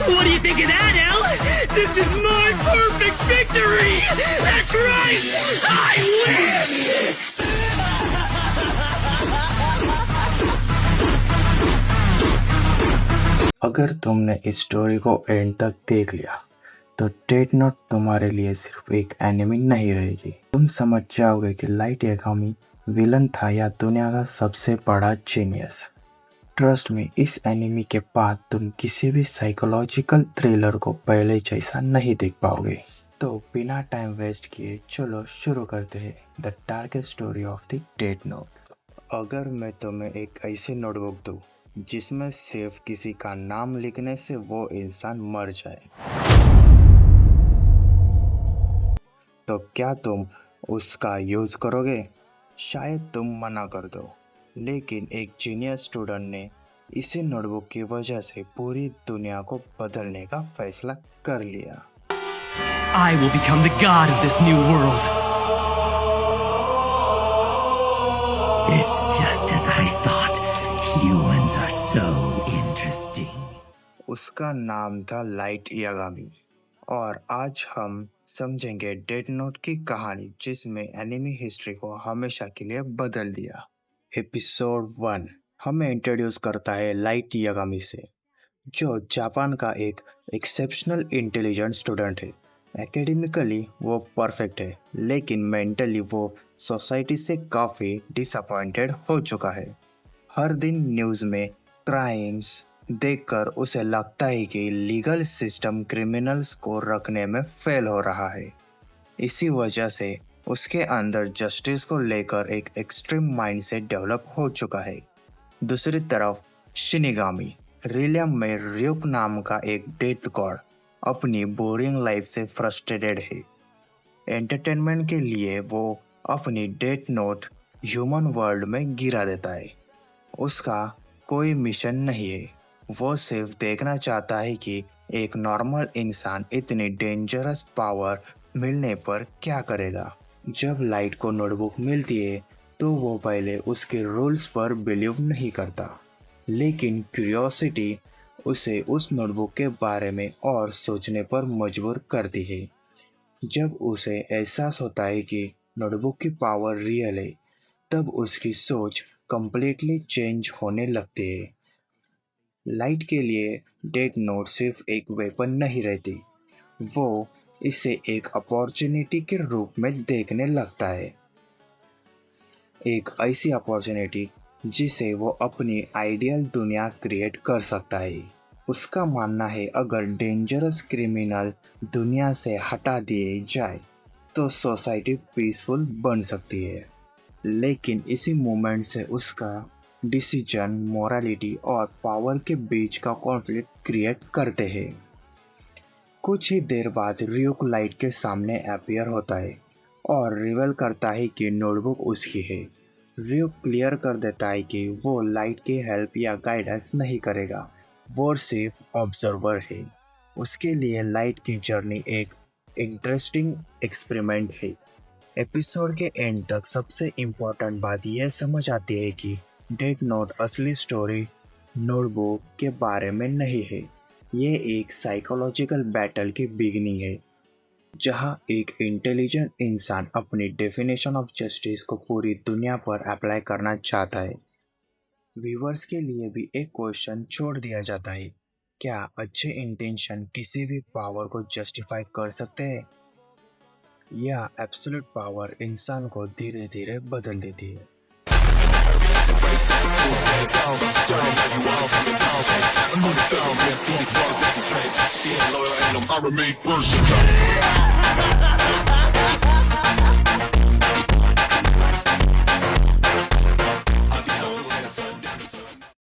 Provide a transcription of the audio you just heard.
What do you think of that, El? This is my perfect victory! That's right! I win! अगर तुमने इस story को and तक देख लिया तो डेथ नोट तुम्हारे लिए सिर्फ एक एनिमी नहीं रहेगी। तुम समझ जाओगे कि लाइट यागामी विलन था या दुनिया का सबसे बड़ा जीनियस। ट्रस्ट में, इस एनिमी के बाद तुम किसी भी साइकोलॉजिकल थ्रिलर को पहले जैसा नहीं देख पाओगे। तो बिना टाइम वेस्ट किए चलो शुरू करते हैं the darkest story of the death note. अगर मैं तुम्हें एक ऐसी नोटबुक दूँ जिसमें सिर्फ किसी का नाम लिखने से वो इंसान मर जाए, तो क्या तुम उसका यूज करोगे? शायद तुम मना कर दो, लेकिन एक जीनियस स्टूडेंट ने इसी नोटबुक की वजह से पूरी दुनिया को बदलने का फैसला कर लिया। I will become the god of this new world. It's just as I thought. Humans are so interesting. उसका नाम था लाइट यागामी और आज हम समझेंगे डेथ नोट की कहानी जिसमें एनिमी हिस्ट्री को हमेशा के लिए बदल दिया। एपिसोड 1 हमें इंट्रोड्यूस करता है लाइट यागामी से, जो जापान का एक एक्सेप्शनल इंटेलिजेंट स्टूडेंट है। एकेडमिकली वो परफेक्ट है, लेकिन मेंटली वो सोसाइटी से काफ़ी डिसअपॉइंटेड हो चुका है। हर दिन न्यूज़ में क्राइम्स देखकर उसे लगता है कि लीगल सिस्टम क्रिमिनल्स को रखने में फेल हो रहा है। इसी वजह से उसके अंदर जस्टिस को लेकर एक एक्सट्रीम माइंडसेट डेवलप हो चुका है। दूसरी तरफ शिनिगामी रिलियम में रियुक नाम का एक डेथ गॉड अपनी बोरिंग लाइफ से फ्रस्ट्रेटेड है। एंटरटेनमेंट के लिए वो अपनी डेथ नोट ह्यूमन वर्ल्ड में गिरा देता है। उसका कोई मिशन नहीं है, वो सिर्फ देखना चाहता है कि एक नॉर्मल इंसान इतनी डेंजरस पावर मिलने पर क्या करेगा। जब लाइट को नोटबुक मिलती है तो वो पहले उसके रूल्स पर बिलीव नहीं करता, लेकिन क्यूरियोसिटी उसे उस नोटबुक के बारे में और सोचने पर मजबूर करती है। जब उसे एहसास होता है कि नोटबुक की पावर रियल है, तब उसकी सोच कंप्लीटली चेंज होने लगती है। लाइट के लिए डेथ नोट सिर्फ एक वेपन नहीं रहती, वो इसे एक अपॉर्चुनिटी के रूप में देखने लगता है। एक ऐसी अपॉर्चुनिटी जिसे वो अपनी आइडियल दुनिया क्रिएट कर सकता है। उसका मानना है अगर डेंजरस क्रिमिनल दुनिया से हटा दिए जाए तो सोसाइटी पीसफुल बन सकती है। लेकिन इसी मोमेंट से उसका डिसीजन मोरालिटी और पावर के बीच का कॉन्फ्लिक्ट क्रिएट करते हैं। कुछ ही देर बाद रियुक लाइट के सामने अपीयर होता है और रिवील करता है कि नोटबुक उसकी है। रियुक क्लियर कर देता है कि वो लाइट की हेल्प या गाइडेंस नहीं करेगा, वो सिर्फ ऑब्जर्वर है। उसके लिए लाइट की जर्नी एक इंटरेस्टिंग एक्सपेरिमेंट है। एपिसोड के एंड तक सबसे इम्पोर्टेंट बात यह समझ आती है कि डेथ नोट असली स्टोरी नोटबुक के बारे में नहीं है। ये एक साइकोलॉजिकल बैटल की बिगिनिंग है, जहां एक इंटेलिजेंट इंसान अपनी डेफिनेशन ऑफ जस्टिस को पूरी दुनिया पर अप्लाई करना चाहता है। व्यूअर्स के लिए भी एक क्वेश्चन छोड़ दिया जाता है, क्या अच्छे इंटेंशन किसी भी पावर को जस्टिफाई कर सकते हैं, या एब्सोल्यूट पावर इंसान को धीरे धीरे बदल देती है? I remain versatile.